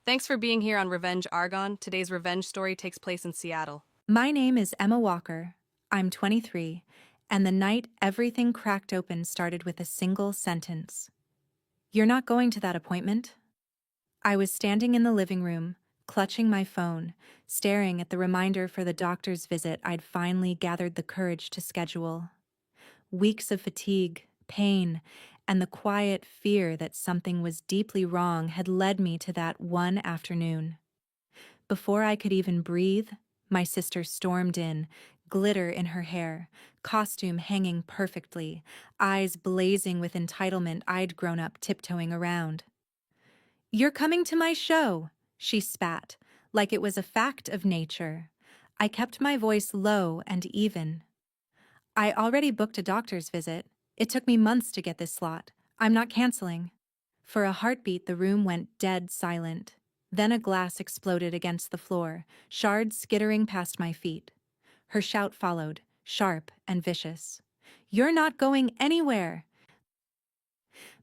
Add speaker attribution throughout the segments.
Speaker 1: Thanks for being here on Revenge Argon. Today's revenge story takes place in Seattle.
Speaker 2: My name is Emma Walker. I'm 23, and the night everything cracked open started with a single sentence. You're not going to that appointment? I was standing in the living room, clutching my phone, staring at the reminder for the doctor's visit I'd finally gathered the courage to schedule. Weeks of fatigue, pain, and the quiet fear that something was deeply wrong had led me to that one afternoon. Before I could even breathe, my sister stormed in, glitter in her hair, costume hanging perfectly, eyes blazing with entitlement I'd grown up tiptoeing around. "You're coming to my show," she spat, like it was a fact of nature. I kept my voice low and even. "I already booked a doctor's visit. It took me months to get this slot. I'm not canceling." For a heartbeat, the room went dead silent. Then a glass exploded against the floor, shards skittering past my feet. Her shout followed, sharp and vicious. "You're not going anywhere!"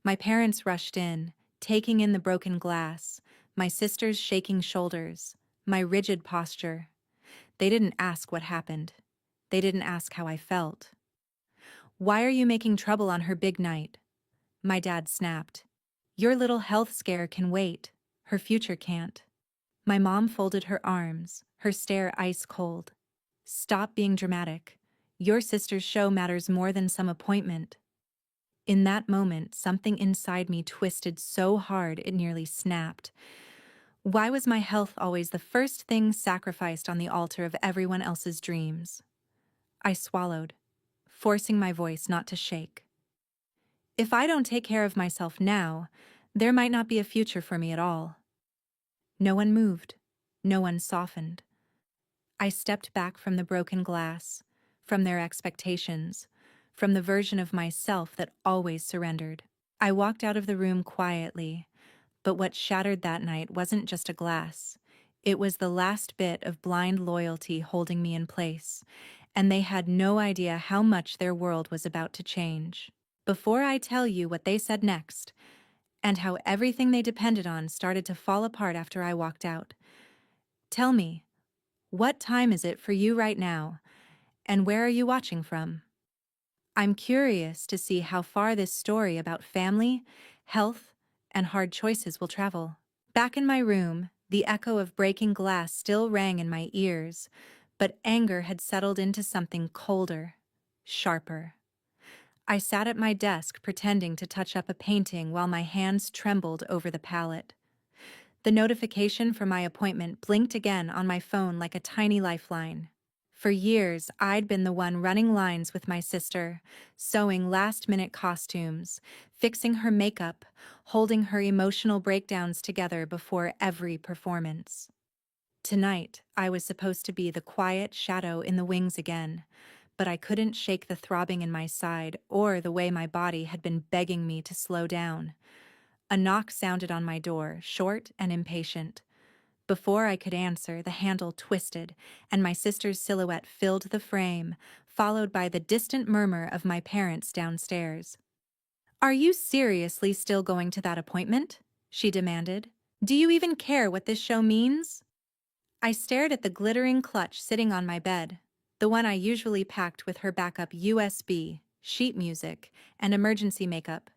Speaker 2: My parents rushed in, taking in the broken glass, my sister's shaking shoulders, my rigid posture. They didn't ask what happened. They didn't ask how I felt. "Why are you making trouble on her big night?" My dad snapped. "Your little health scare can wait. Her future can't." My mom folded her arms, her stare ice cold. "Stop being dramatic. Your sister's show matters more than some appointment." In that moment, something inside me twisted so hard it nearly snapped. Why was my health always the first thing sacrificed on the altar of everyone else's dreams? I swallowed, forcing my voice not to shake. If I don't take care of myself now, there might not be a future for me at all. No one moved. No one softened. I stepped back from the broken glass, from their expectations, from the version of myself that always surrendered. I walked out of the room quietly, but what shattered that night wasn't just a glass. It was the last bit of blind loyalty holding me in place, and they had no idea how much their world was about to change. Before I tell you what they said next, and how everything they depended on started to fall apart after I walked out, tell me, what time is it for you right now, and where are you watching from? I'm curious to see how far this story about family, health, and hard choices will travel. Back in my room, the echo of breaking glass still rang in my ears, but anger had settled into something colder, sharper. I sat at my desk pretending to touch up a painting while my hands trembled over the palette. The notification for my appointment blinked again on my phone like a tiny lifeline. For years, I'd been the one running lines with my sister, sewing last-minute costumes, fixing her makeup, holding her emotional breakdowns together before every performance. Tonight, I was supposed to be the quiet shadow in the wings again, but I couldn't shake the throbbing in my side or the way my body had been begging me to slow down. A knock sounded on my door, short and impatient. Before I could answer, the handle twisted, and my sister's silhouette filled the frame, followed by the distant murmur of my parents downstairs. "Are you seriously still going to that appointment?" she demanded. "Do you even care what this show means?" I stared at the glittering clutch sitting on my bed, the one I usually packed with her backup USB, sheet music, and emergency makeup.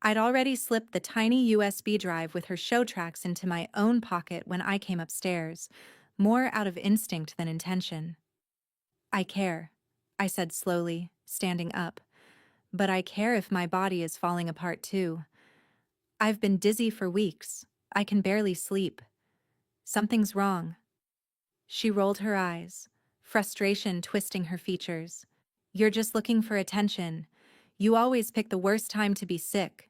Speaker 2: I'd already slipped the tiny USB drive with her show tracks into my own pocket when I came upstairs, more out of instinct than intention. "I care," I said slowly, standing up. "But I care if my body is falling apart too. I've been dizzy for weeks. I can barely sleep. Something's wrong." She rolled her eyes, frustration twisting her features. "You're just looking for attention. You always pick the worst time to be sick."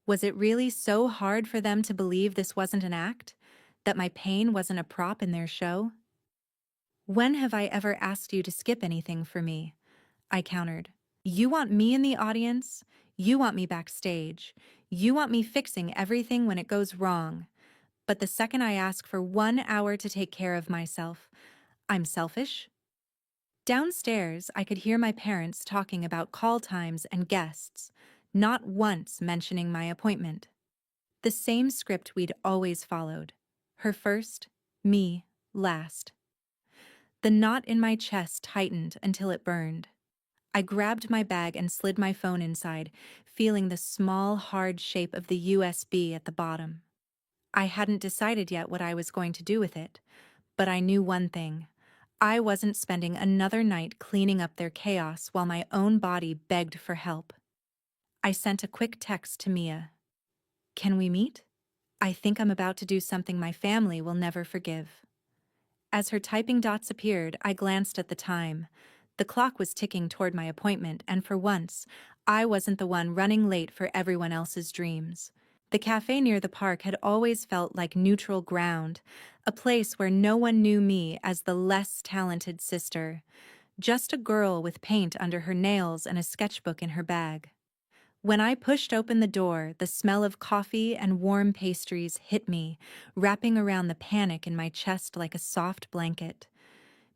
Speaker 2: Was it really so hard for them to believe this wasn't an act? That my pain wasn't a prop in their show? "When have I ever asked you to skip anything for me?" I countered. "You want me in the audience. You want me backstage. You want me fixing everything when it goes wrong. But the second I ask for 1 hour to take care of myself, I'm selfish?" Downstairs, I could hear my parents talking about call times and guests, not once mentioning my appointment. The same script we'd always followed. Her first, me, last. The knot in my chest tightened until it burned. I grabbed my bag and slid my phone inside, feeling the small, hard shape of the USB at the bottom. I hadn't decided yet what I was going to do with it, but I knew one thing. I wasn't spending another night cleaning up their chaos while my own body begged for help. I sent a quick text to Mia. Can we meet? I think I'm about to do something my family will never forgive. As her typing dots appeared, I glanced at the time. The clock was ticking toward my appointment, and for once, I wasn't the one running late for everyone else's dreams. The cafe near the park had always felt like neutral ground, a place where no one knew me as the less talented sister, just a girl with paint under her nails and a sketchbook in her bag. When I pushed open the door, the smell of coffee and warm pastries hit me, wrapping around the panic in my chest like a soft blanket.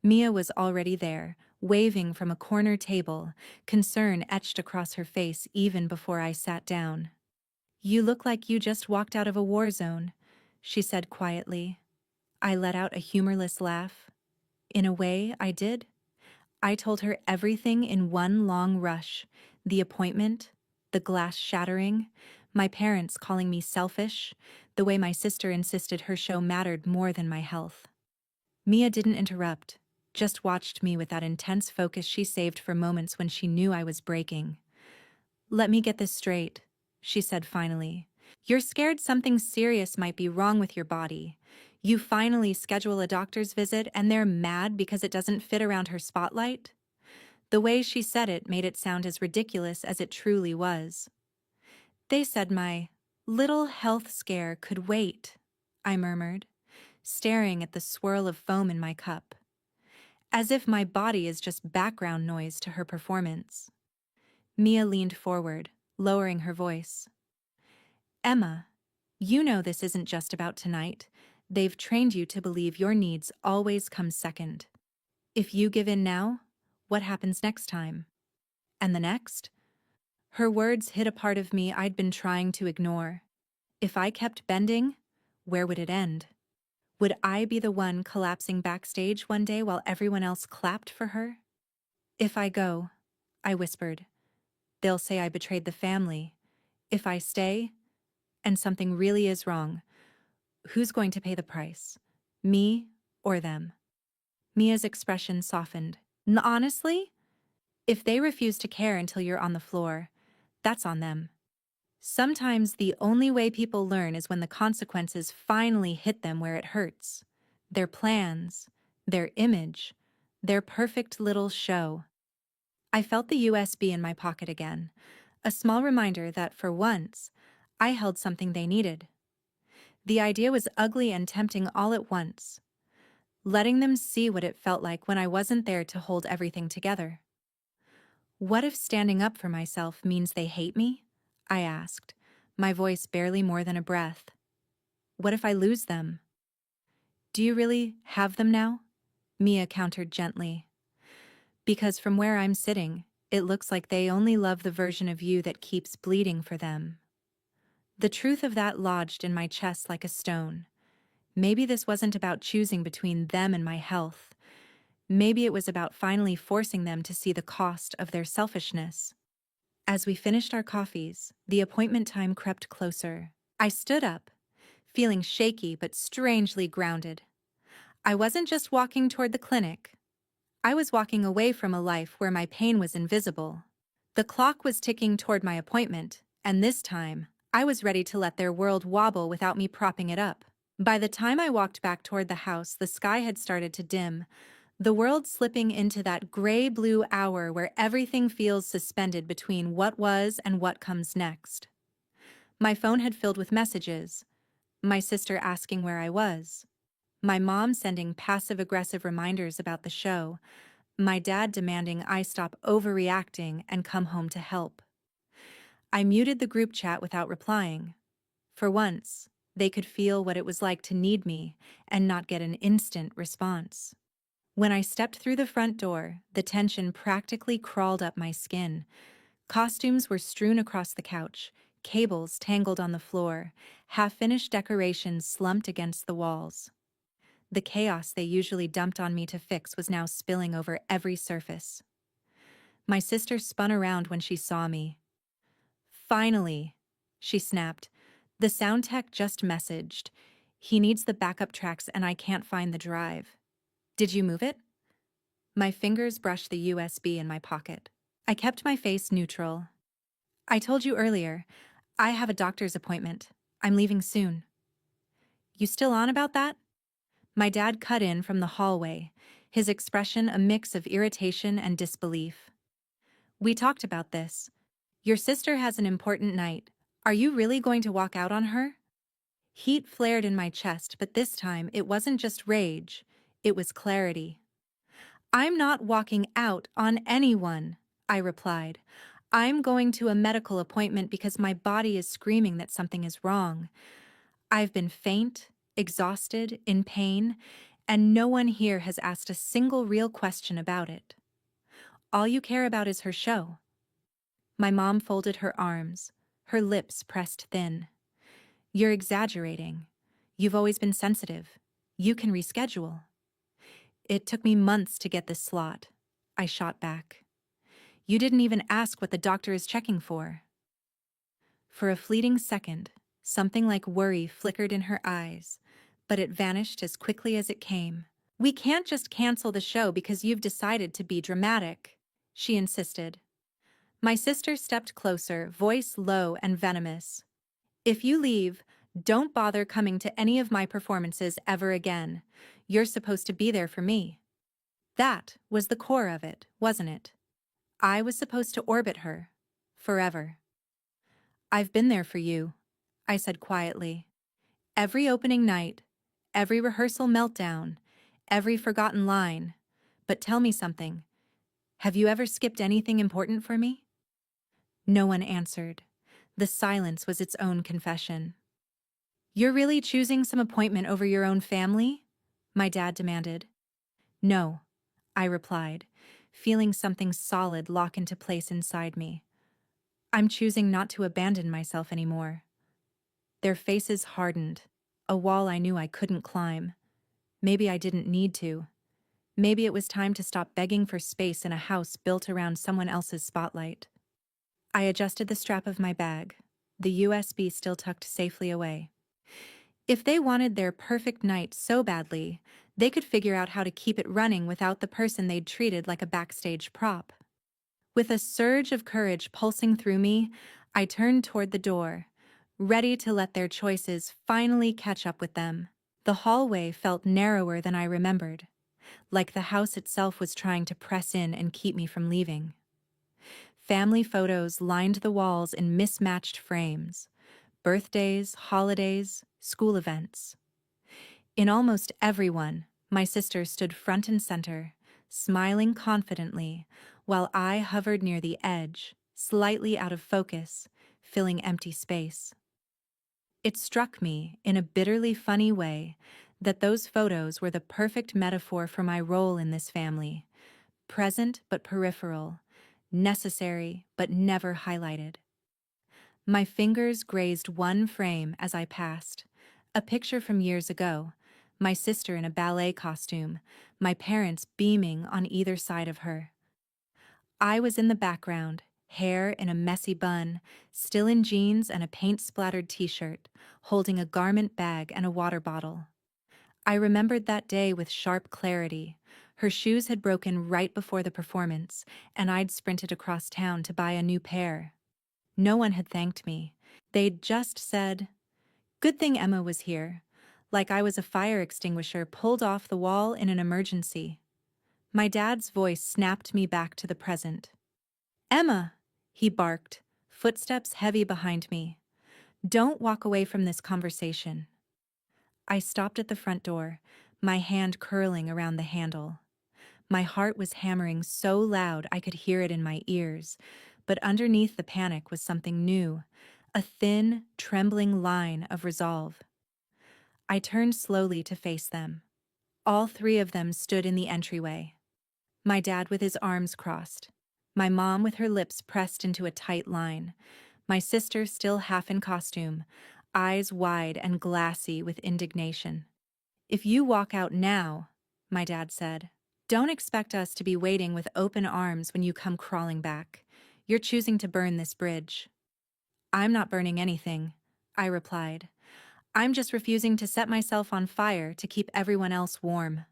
Speaker 2: Mia was already there, waving from a corner table, concern etched across her face even before I sat down. You look like you just walked out of a war zone, she said quietly. I let out a humorless laugh. In a way, I did. I told her everything in one long rush: the appointment, the glass shattering, my parents calling me selfish, the way my sister insisted her show mattered more than my health. Mia didn't interrupt, just watched me with that intense focus she saved for moments when she knew I was breaking. Let me get this straight, she said finally. You're scared something serious might be wrong with your body. You finally schedule a doctor's visit and they're mad because it doesn't fit around her spotlight? The way she said it made it sound as ridiculous as it truly was. They said my little health scare could wait, I murmured, staring at the swirl of foam in my cup. As if my body is just background noise to her performance. Mia leaned forward, lowering her voice. Emma, you know this isn't just about tonight. They've trained you to believe your needs always come second. If you give in now, what happens next time? And the next? Her words hit a part of me I'd been trying to ignore. If I kept bending, where would it end? Would I be the one collapsing backstage one day while everyone else clapped for her? If I go, I whispered, they'll say I betrayed the family. If I stay, and something really is wrong, who's going to pay the price? Me or them? Mia's expression softened. Honestly, if they refuse to care until you're on the floor, that's on them. Sometimes the only way people learn is when the consequences finally hit them where it hurts. Their plans, their image, their perfect little show. I felt the USB in my pocket again, a small reminder that for once, I held something they needed. The idea was ugly and tempting all at once, letting them see what it felt like when I wasn't there to hold everything together. What if standing up for myself means they hate me? I asked, my voice barely more than a breath. What if I lose them? Do you really have them now? Mia countered gently. Because from where I'm sitting, it looks like they only love the version of you that keeps bleeding for them. The truth of that lodged in my chest like a stone. Maybe this wasn't about choosing between them and my health. Maybe it was about finally forcing them to see the cost of their selfishness. As we finished our coffees, the appointment time crept closer. I stood up, feeling shaky but strangely grounded. I wasn't just walking toward the clinic. I was walking away from a life where my pain was invisible. The clock was ticking toward my appointment, and this time, I was ready to let their world wobble without me propping it up. By the time I walked back toward the house, the sky had started to dim, the world slipping into that gray-blue hour where everything feels suspended between what was and what comes next. My phone had filled with messages, my sister asking where I was, my mom sending passive-aggressive reminders about the show, my dad demanding I stop overreacting and come home to help. I muted the group chat without replying. For once, they could feel what it was like to need me and not get an instant response. When I stepped through the front door, the tension practically crawled up my skin. Costumes were strewn across the couch, cables tangled on the floor, half-finished decorations slumped against the walls. The chaos they usually dumped on me to fix was now spilling over every surface. My sister spun around when she saw me. "Finally," she snapped. "The sound tech just messaged. He needs the backup tracks and I can't find the drive. Did you move it?" My fingers brushed the USB in my pocket. I kept my face neutral. "I told you earlier, I have a doctor's appointment. I'm leaving soon." "You still on about that?" My dad cut in from the hallway, his expression a mix of irritation and disbelief. "We talked about this. Your sister has an important night. Are you really going to walk out on her?" Heat flared in my chest, but this time it wasn't just rage, it was clarity. "I'm not walking out on anyone," I replied. "I'm going to a medical appointment because my body is screaming that something is wrong. I've been faint, exhausted, in pain, and no one here has asked a single real question about it. All you care about is her show." My mom folded her arms, her lips pressed thin. "You're exaggerating. You've always been sensitive. You can reschedule." "It took me months to get this slot," I shot back. "You didn't even ask what the doctor is checking for." For a fleeting second, something like worry flickered in her eyes, but it vanished as quickly as it came. "We can't just cancel the show because you've decided to be dramatic," she insisted. My sister stepped closer, voice low and venomous. "If you leave, don't bother coming to any of my performances ever again. You're supposed to be there for me." That was the core of it, wasn't it? I was supposed to orbit her. Forever. "I've been there for you," I said quietly. "Every opening night, every rehearsal meltdown, every forgotten line. But tell me something. Have you ever skipped anything important for me?" No one answered. The silence was its own confession. "You're really choosing some appointment over your own family?" my dad demanded. "No," I replied, feeling something solid lock into place inside me. "I'm choosing not to abandon myself anymore." Their faces hardened, a wall I knew I couldn't climb. Maybe I didn't need to. Maybe it was time to stop begging for space in a house built around someone else's spotlight. I adjusted the strap of my bag, the USB still tucked safely away. If they wanted their perfect night so badly, they could figure out how to keep it running without the person they'd treated like a backstage prop. With a surge of courage pulsing through me, I turned toward the door, ready to let their choices finally catch up with them. The hallway felt narrower than I remembered, like the house itself was trying to press in and keep me from leaving. Family photos lined the walls in mismatched frames. Birthdays, holidays, school events. In almost every one, my sister stood front and center, smiling confidently, while I hovered near the edge, slightly out of focus, filling empty space. It struck me, in a bitterly funny way, that those photos were the perfect metaphor for my role in this family, present but peripheral, necessary but never highlighted. My fingers grazed one frame as I passed, a picture from years ago, my sister in a ballet costume, my parents beaming on either side of her. I was in the background, hair in a messy bun, still in jeans and a paint-splattered t-shirt, holding a garment bag and a water bottle. I remembered that day with sharp clarity. Her shoes had broken right before the performance, and I'd sprinted across town to buy a new pair. No one had thanked me. They'd just said, "Good thing Emma was here," like I was a fire extinguisher pulled off the wall in an emergency. My dad's voice snapped me back to the present. "Emma," he barked, footsteps heavy behind me. "Don't walk away from this conversation." I stopped at the front door, my hand curling around the handle. My heart was hammering so loud I could hear it in my ears, but underneath the panic was something new, a thin, trembling line of resolve. I turned slowly to face them. All three of them stood in the entryway. My dad with his arms crossed, my mom with her lips pressed into a tight line, My sister still half in costume, eyes wide and glassy with indignation. If you walk out now, my dad said, don't expect us to be waiting with open arms when you come crawling back. You're choosing to burn this bridge. I'm not burning anything, I replied. I'm just refusing to set myself on fire to keep everyone else warm.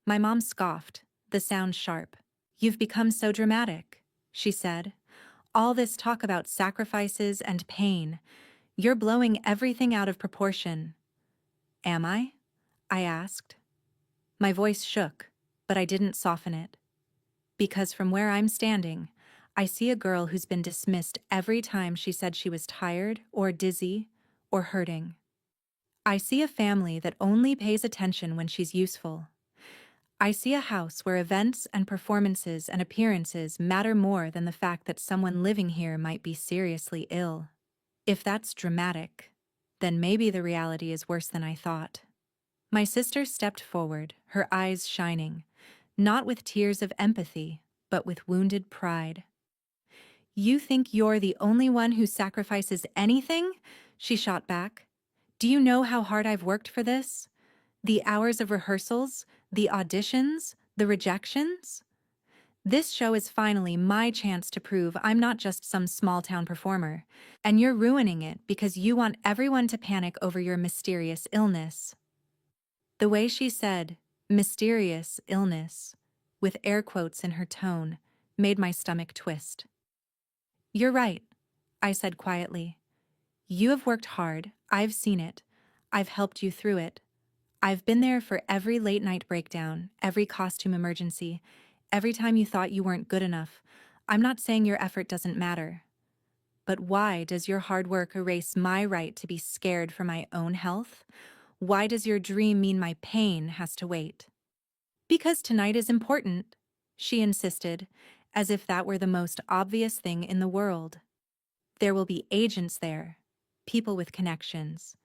Speaker 2: My mom scoffed, the sound sharp. You've become so dramatic, she said. All this talk about sacrifices and pain. You're blowing everything out of proportion. Am I? I asked. My voice shook, but I didn't soften it. Because from where I'm standing, I see a girl who's been dismissed every time she said she was tired or dizzy or hurting. I see a family that only pays attention when she's useful. I see a house where events and performances and appearances matter more than the fact that someone living here might be seriously ill. If that's dramatic, then maybe the reality is worse than I thought. My sister stepped forward, her eyes shining, not with tears of empathy, but with wounded pride. You think you're the only one who sacrifices anything? She shot back. Do you know how hard I've worked for this? The hours of rehearsals, the auditions, the rejections? This show is finally my chance to prove I'm not just some small-town performer, and you're ruining it because you want everyone to panic over your mysterious illness. The way she said, mysterious illness, with air quotes in her tone, made my stomach twist. You're right, I said quietly. You have worked hard, I've seen it. I've helped you through it. I've been there for every late-night breakdown, every costume emergency, every time you thought you weren't good enough. I'm not saying your effort doesn't matter. But why does your hard work erase my right to be scared for my own health? Why does your dream mean my pain has to wait? Because tonight is important, she insisted, as if that were the most obvious thing in the world. There will be agents there, people with connections.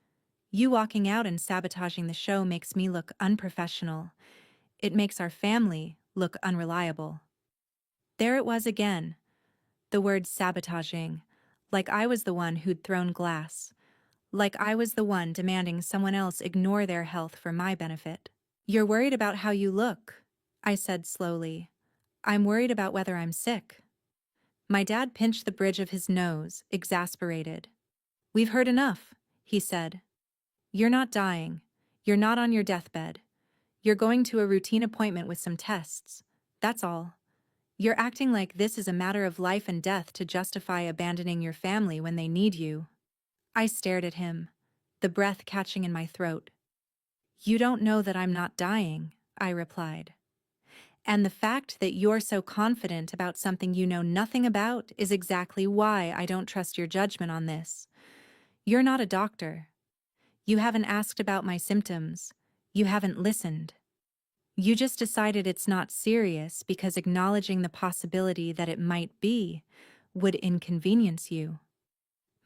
Speaker 2: You walking out and sabotaging the show makes me look unprofessional. It makes our family look unreliable. There it was again, the word sabotaging, like I was the one who'd thrown glass, like I was the one demanding someone else ignore their health for my benefit. You're worried about how you look, I said slowly. I'm worried about whether I'm sick. My dad pinched the bridge of his nose, exasperated. We've heard enough, he said. You're not dying. You're not on your deathbed. You're going to a routine appointment with some tests. That's all. You're acting like this is a matter of life and death to justify abandoning your family when they need you. I stared at him, the breath catching in my throat. You don't know that I'm not dying, I replied. And the fact that you're so confident about something you know nothing about is exactly why I don't trust your judgment on this. You're not a doctor. You haven't asked about my symptoms. You haven't listened. You just decided it's not serious because acknowledging the possibility that it might be would inconvenience you.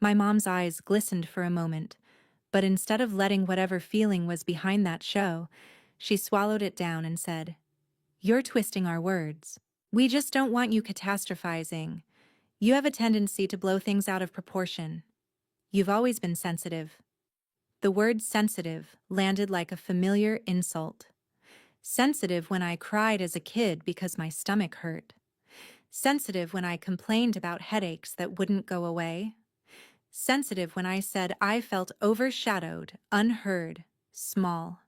Speaker 2: My mom's eyes glistened for a moment, but instead of letting whatever feeling was behind that show, she swallowed it down and said, You're twisting our words. We just don't want you catastrophizing. You have a tendency to blow things out of proportion. You've always been sensitive. The word sensitive landed like a familiar insult. Sensitive when I cried as a kid because my stomach hurt. Sensitive when I complained about headaches that wouldn't go away. Sensitive when I said I felt overshadowed, unheard, small.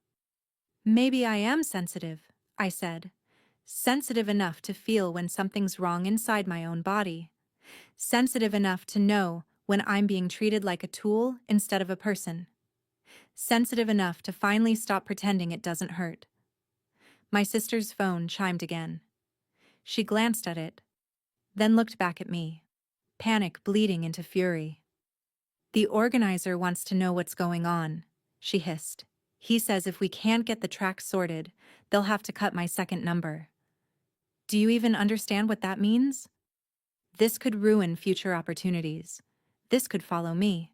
Speaker 2: Maybe I am sensitive, I said. Sensitive enough to feel when something's wrong inside my own body. Sensitive enough to know when I'm being treated like a tool instead of a person. Sensitive enough to finally stop pretending it doesn't hurt. My sister's phone chimed again. She glanced at it, then looked back at me, panic bleeding into fury. The organizer wants to know what's going on, she hissed. He says if we can't get the track sorted, they'll have to cut my second number. Do you even understand what that means? This could ruin future opportunities. This could follow me.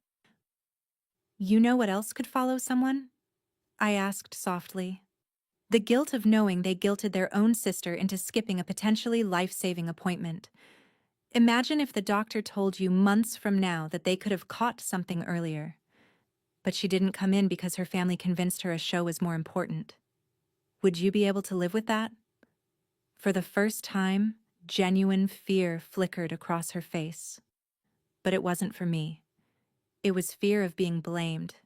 Speaker 2: You know what else could follow someone? I asked softly. The guilt of knowing they guilted their own sister into skipping a potentially life-saving appointment. Imagine if the doctor told you months from now that they could have caught something earlier, but she didn't come in because her family convinced her a show was more important. Would you be able to live with that? For the first time, genuine fear flickered across her face. But it wasn't for me. It was fear of being blamed.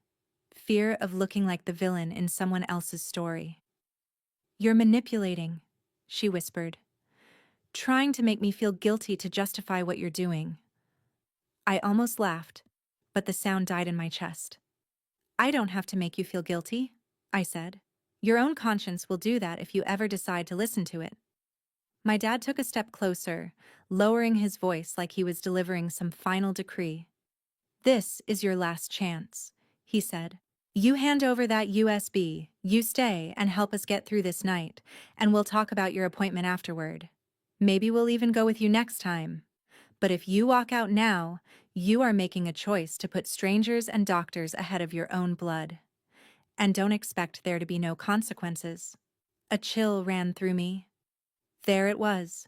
Speaker 2: Fear of looking like the villain in someone else's story. "You're manipulating," she whispered, "trying to make me feel guilty to justify what you're doing." I almost laughed, but the sound died in my chest. "I don't have to make you feel guilty," I said. "Your own conscience will do that if you ever decide to listen to it." My dad took a step closer, lowering his voice like he was delivering some final decree. "This is your last chance," he said. "You hand over that USB, you stay and help us get through this night, and we'll talk about your appointment afterward. Maybe we'll even go with you next time. But if you walk out now, you are making a choice to put strangers and doctors ahead of your own blood. And don't expect there to be no consequences." A chill ran through me. There it was,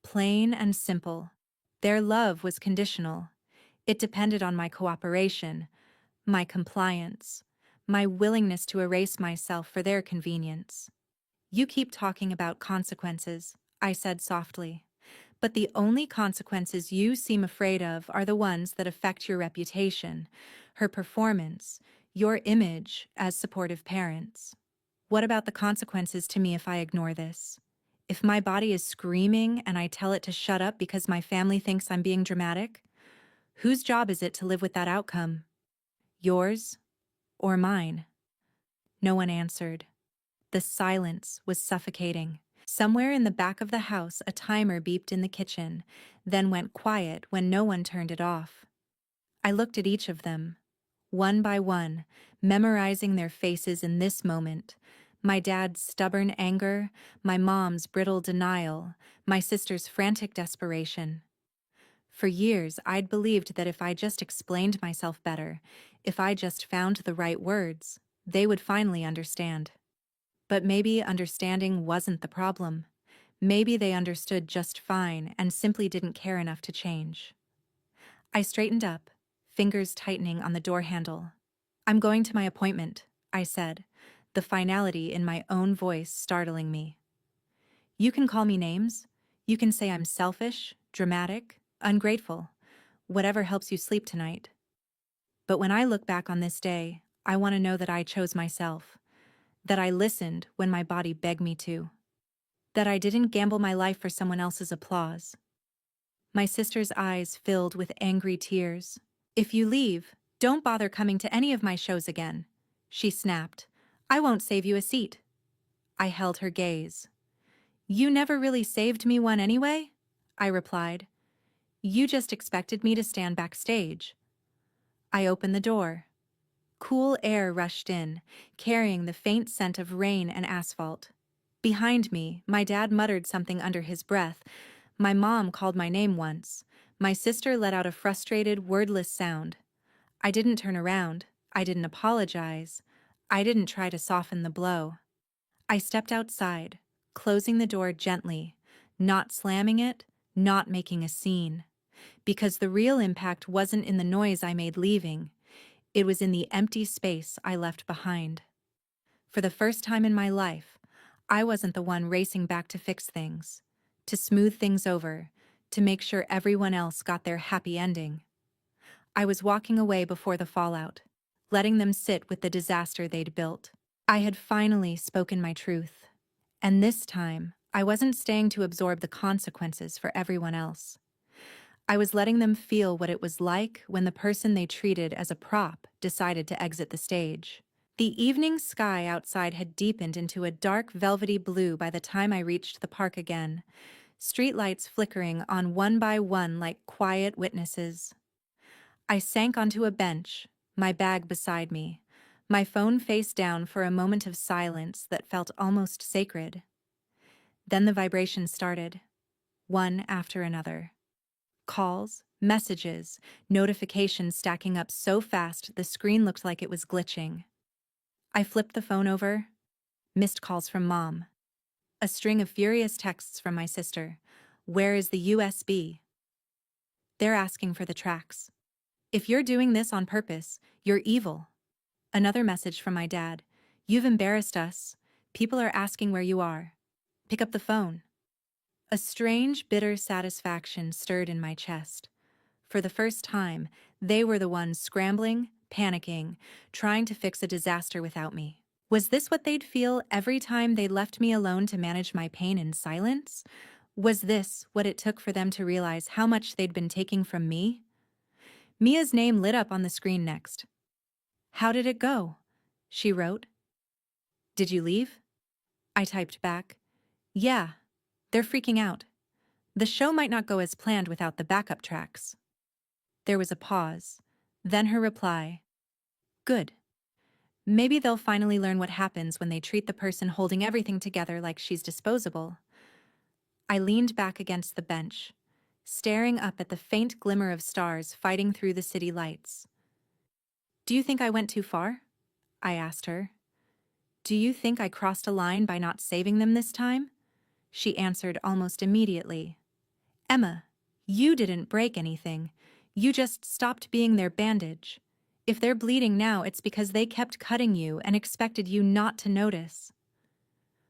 Speaker 2: plain and simple. Their love was conditional. It depended on my cooperation, my compliance, my willingness to erase myself for their convenience. "You keep talking about consequences," I said softly. "But the only consequences you seem afraid of are the ones that affect your reputation, her performance, your image as supportive parents. What about the consequences to me if I ignore this? If my body is screaming and I tell it to shut up because my family thinks I'm being dramatic? Whose job is it to live with that outcome? Yours or mine?" No one answered. The silence was suffocating. Somewhere in the back of the house, a timer beeped in the kitchen, then went quiet when no one turned it off. I looked at each of them, one by one, memorizing their faces in this moment. My dad's stubborn anger, my mom's brittle denial, my sister's frantic desperation. For years, I'd believed that if I just explained myself better, if I just found the right words, they would finally understand. But maybe understanding wasn't the problem. Maybe they understood just fine and simply didn't care enough to change. I straightened up, fingers tightening on the door handle. "I'm going to my appointment," I said, the finality in my own voice startling me. "You can call me names. You can say I'm selfish, dramatic, ungrateful, whatever helps you sleep tonight. But when I look back on this day, I want to know that I chose myself, that I listened when my body begged me to, that I didn't gamble my life for someone else's applause." My sister's eyes filled with angry tears. "If you leave, don't bother coming to any of my shows again," she snapped. "I won't save you a seat." I held her gaze. "You never really saved me one anyway," I replied. "You just expected me to stand backstage." I opened the door. Cool air rushed in, carrying the faint scent of rain and asphalt. Behind me, my dad muttered something under his breath. My mom called my name once. My sister let out a frustrated, wordless sound. I didn't turn around. I didn't apologize. I didn't try to soften the blow. I stepped outside, closing the door gently, not slamming it, not making a scene. Because the real impact wasn't in the noise I made leaving. It was in the empty space I left behind. For the first time in my life, I wasn't the one racing back to fix things, to smooth things over, to make sure everyone else got their happy ending. I was walking away before the fallout, letting them sit with the disaster they'd built. I had finally spoken my truth. And this time, I wasn't staying to absorb the consequences for everyone else. I was letting them feel what it was like when the person they treated as a prop decided to exit the stage. The evening sky outside had deepened into a dark velvety blue by the time I reached the park again, streetlights flickering on one by one like quiet witnesses. I sank onto a bench, my bag beside me, my phone face down for a moment of silence that felt almost sacred. Then the vibrations started, one after another. Calls, messages, notifications stacking up so fast the screen looked like it was glitching. I flipped the phone over. Missed calls from Mom. A string of furious texts from my sister. "Where is the USB?" They're asking for the tracks. If you're doing this on purpose, you're evil. Another message from my dad. You've embarrassed us. People are asking where you are. Pick up the phone. A strange, bitter satisfaction stirred in my chest. For the first time, they were the ones scrambling, panicking, trying to fix a disaster without me. Was this what they'd feel every time they left me alone to manage my pain in silence? Was this what it took for them to realize how much they'd been taking from me? Mia's name lit up on the screen next. How did it go? She wrote. Did you leave? I typed back. Yeah, they're freaking out. The show might not go as planned without the backup tracks. There was a pause. Then her reply. Good. Maybe they'll finally learn what happens when they treat the person holding everything together like she's disposable. I leaned back against the bench, staring up at the faint glimmer of stars fighting through the city lights. Do you think I went too far? I asked her. Do you think I crossed a line by not saving them this time? She answered almost immediately. Emma, you didn't break anything. You just stopped being their bandage. If they're bleeding now, it's because they kept cutting you and expected you not to notice.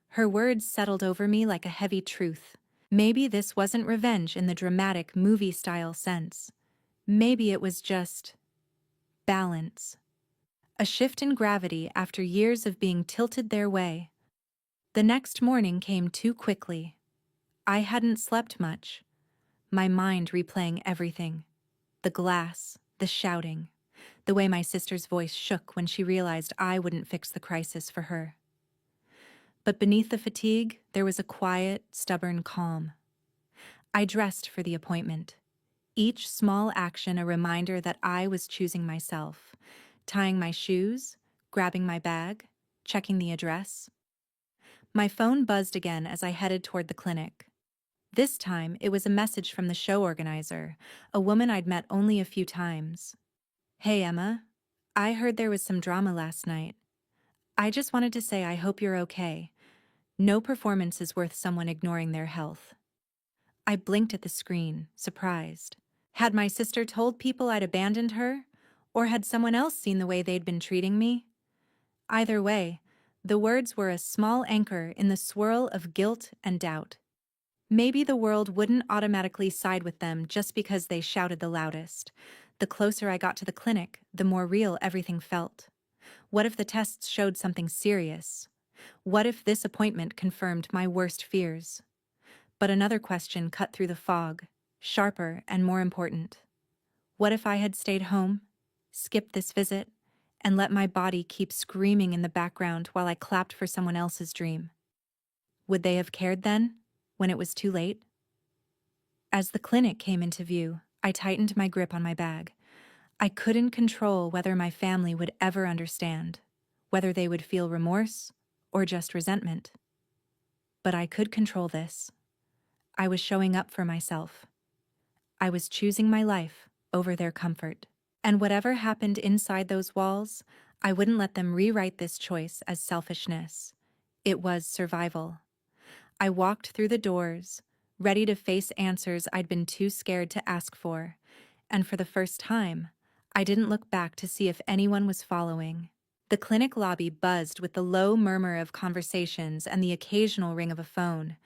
Speaker 2: Her words settled over me like a heavy truth. Maybe this wasn't revenge in the dramatic movie-style sense. Maybe it was just balance. A shift in gravity after years of being tilted their way. The next morning came too quickly. I hadn't slept much, my mind replaying everything. The glass, the shouting, the way my sister's voice shook when she realized I wouldn't fix the crisis for her. But beneath the fatigue, there was a quiet, stubborn calm. I dressed for the appointment. Each small action a reminder that I was choosing myself, tying my shoes, grabbing my bag, checking the address. My phone buzzed again as I headed toward the clinic. This time, it was a message from the show organizer, a woman I'd met only a few times. Hey, Emma. I heard there was some drama last night. I just wanted to say I hope you're okay. No performance is worth someone ignoring their health. I blinked at the screen, surprised. Had my sister told people I'd abandoned her? Or had someone else seen the way they'd been treating me? Either way, the words were a small anchor in the swirl of guilt and doubt. Maybe the world wouldn't automatically side with them just because they shouted the loudest. The closer I got to the clinic, the more real everything felt. What if the tests showed something serious? What if this appointment confirmed my worst fears? But another question cut through the fog, sharper and more important. What if I had stayed home, skipped this visit, and let my body keep screaming in the background while I clapped for someone else's dream? Would they have cared then, when it was too late? As the clinic came into view, I tightened my grip on my bag. I couldn't control whether my family would ever understand, whether they would feel remorse or just resentment. But I could control this. I was showing up for myself. I was choosing my life over their comfort. And whatever happened inside those walls, I wouldn't let them rewrite this choice as selfishness. It was survival. I walked through the doors, ready to face answers I'd been too scared to ask for, and for the first time, I didn't look back to see if anyone was following. The clinic lobby buzzed with the low murmur of conversations and the occasional ring of a phone,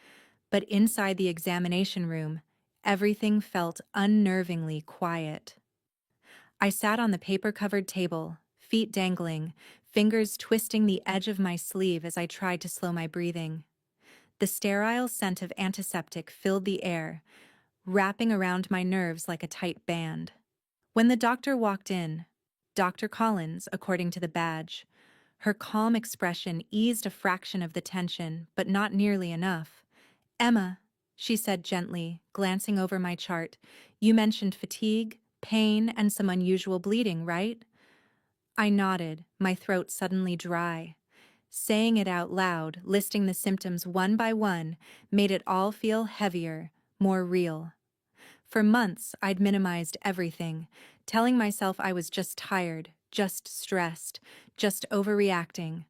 Speaker 2: but inside the examination room, everything felt unnervingly quiet. I sat on the paper-covered table, feet dangling, fingers twisting the edge of my sleeve as I tried to slow my breathing. The sterile scent of antiseptic filled the air, wrapping around my nerves like a tight band. When the doctor walked in, Dr. Collins, according to the badge, her calm expression eased a fraction of the tension, but not nearly enough. Emma, she said gently, glancing over my chart, you mentioned fatigue, pain, and some unusual bleeding, right? I nodded, my throat suddenly dry. Saying it out loud, listing the symptoms one by one, made it all feel heavier, more real. For months, I'd minimized everything, telling myself I was just tired, just stressed, just overreacting.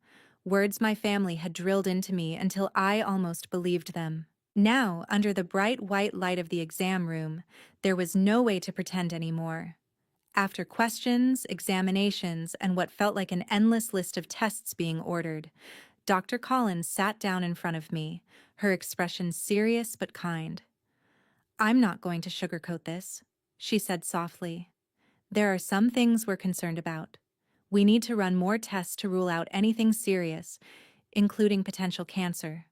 Speaker 2: Words my family had drilled into me until I almost believed them. Now, under the bright white light of the exam room, there was no way to pretend anymore. After questions, examinations, and what felt like an endless list of tests being ordered, Dr. Collins sat down in front of me, her expression serious but kind. "I'm not going to sugarcoat this," she said softly. "There are some things we're concerned about. We need to run more tests to rule out anything serious, including potential cancer.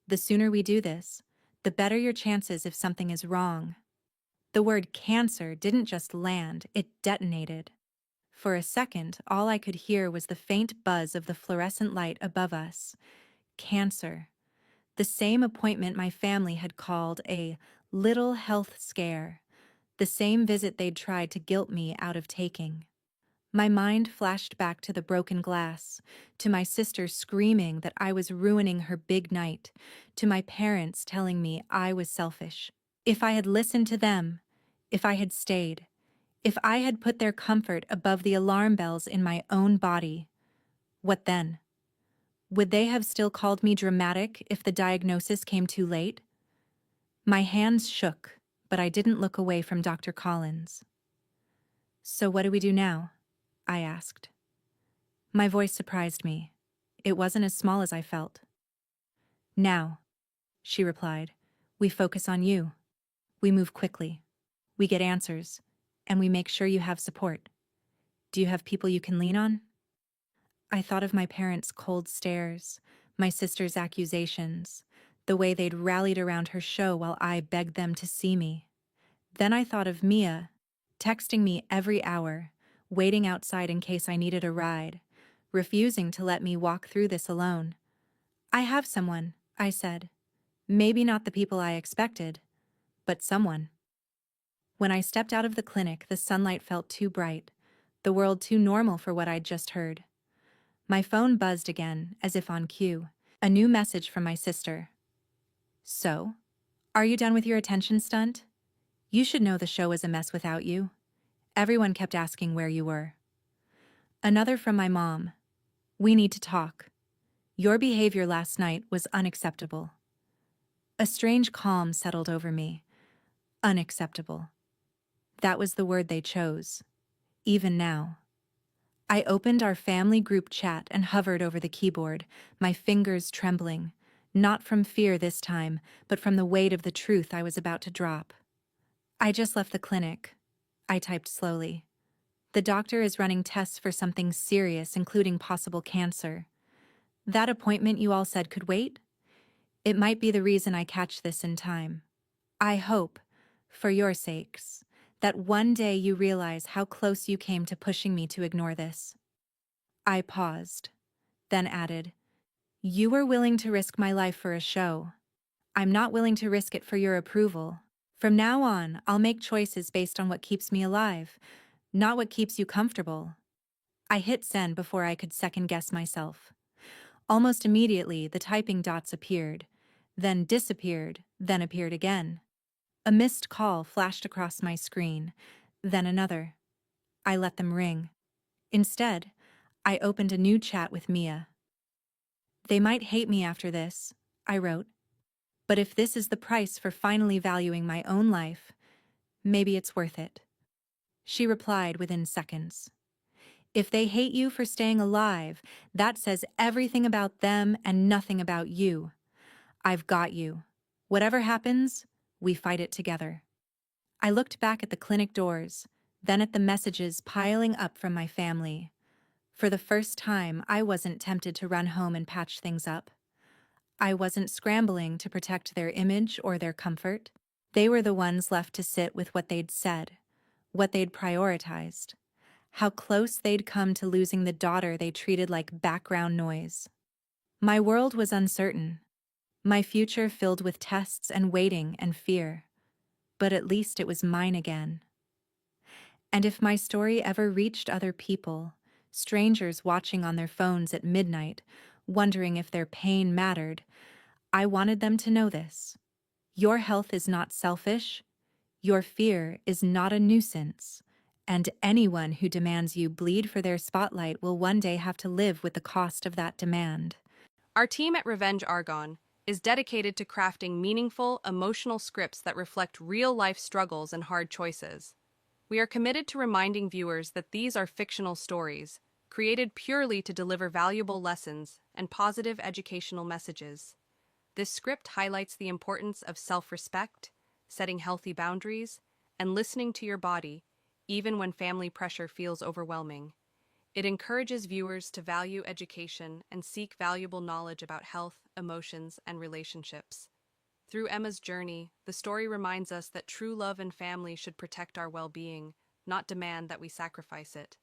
Speaker 2: The sooner we do this, the better your chances if something is wrong." The word cancer didn't just land, it detonated. For a second, all I could hear was the faint buzz of the fluorescent light above us. Cancer. The same appointment my family had called a little health scare. The same visit they'd tried to guilt me out of taking. My mind flashed back to the broken glass, to my sister screaming that I was ruining her big night, to my parents telling me I was selfish. If I had listened to them, if I had stayed, if I had put their comfort above the alarm bells in my own body, what then? Would they have still called me dramatic if the diagnosis came too late? My hands shook, but I didn't look away from Dr. Collins. "So what do we do now?" I asked. My voice surprised me. It wasn't as small as I felt. "Now," she replied, "we focus on you. We move quickly. We get answers, and we make sure you have support. Do you have people you can lean on?" I thought of my parents' cold stares, my sister's accusations, the way they'd rallied around her show while I begged them to see me. Then I thought of Mia, texting me every hour, waiting outside in case I needed a ride, refusing to let me walk through this alone. "I have someone," I said. "Maybe not the people I expected, but someone." When I stepped out of the clinic, the sunlight felt too bright, the world too normal for what I'd just heard. My phone buzzed again, as if on cue. A new message from my sister. "So, are you done with your attention stunt? You should know the show is a mess without you. Everyone kept asking where you were." Another from my mom. "We need to talk. Your behavior last night was unacceptable." A strange calm settled over me. Unacceptable. That was the word they chose. Even now. I opened our family group chat and hovered over the keyboard, my fingers trembling, not from fear this time, but from the weight of the truth I was about to drop. "I just left the clinic," I typed slowly. "The doctor is running tests for something serious, including possible cancer. That appointment you all said could wait? It might be the reason I catch this in time. I hope, for your sakes, that one day you realize how close you came to pushing me to ignore this." I paused, then added, "You were willing to risk my life for a show. I'm not willing to risk it for your approval. From now on, I'll make choices based on what keeps me alive, not what keeps you comfortable." I hit send before I could second-guess myself. Almost immediately, the typing dots appeared, then disappeared, then appeared again. A missed call flashed across my screen, then another. I let them ring. Instead, I opened a new chat with Mia. "They might hate me after this," I wrote, "but if this is the price for finally valuing my own life, maybe it's worth it." She replied within seconds. "If they hate you for staying alive, that says everything about them and nothing about you. I've got you. Whatever happens, we fight it together." I looked back at the clinic doors, then at the messages piling up from my family. For the first time, I wasn't tempted to run home and patch things up. I wasn't scrambling to protect their image or their comfort. They were the ones left to sit with what they'd said, what they'd prioritized, how close they'd come to losing the daughter they treated like background noise. My world was uncertain, my future filled with tests and waiting and fear, but at least it was mine again. And if my story ever reached other people, strangers watching on their phones at midnight, wondering if their pain mattered, I wanted them to know this. Your health is not selfish, your fear is not a nuisance, and anyone who demands you bleed for their spotlight will one day have to live with the cost of that demand.
Speaker 1: Our team at Revenge Argonne is dedicated to crafting meaningful, emotional scripts that reflect real-life struggles and hard choices. We are committed to reminding viewers that these are fictional stories, created purely to deliver valuable lessons and positive educational messages. This script highlights the importance of self-respect, setting healthy boundaries, and listening to your body, even when family pressure feels overwhelming. It encourages viewers to value education and seek valuable knowledge about health, emotions, and relationships. Through Emma's journey, the story reminds us that true love and family should protect our well-being, not demand that we sacrifice it.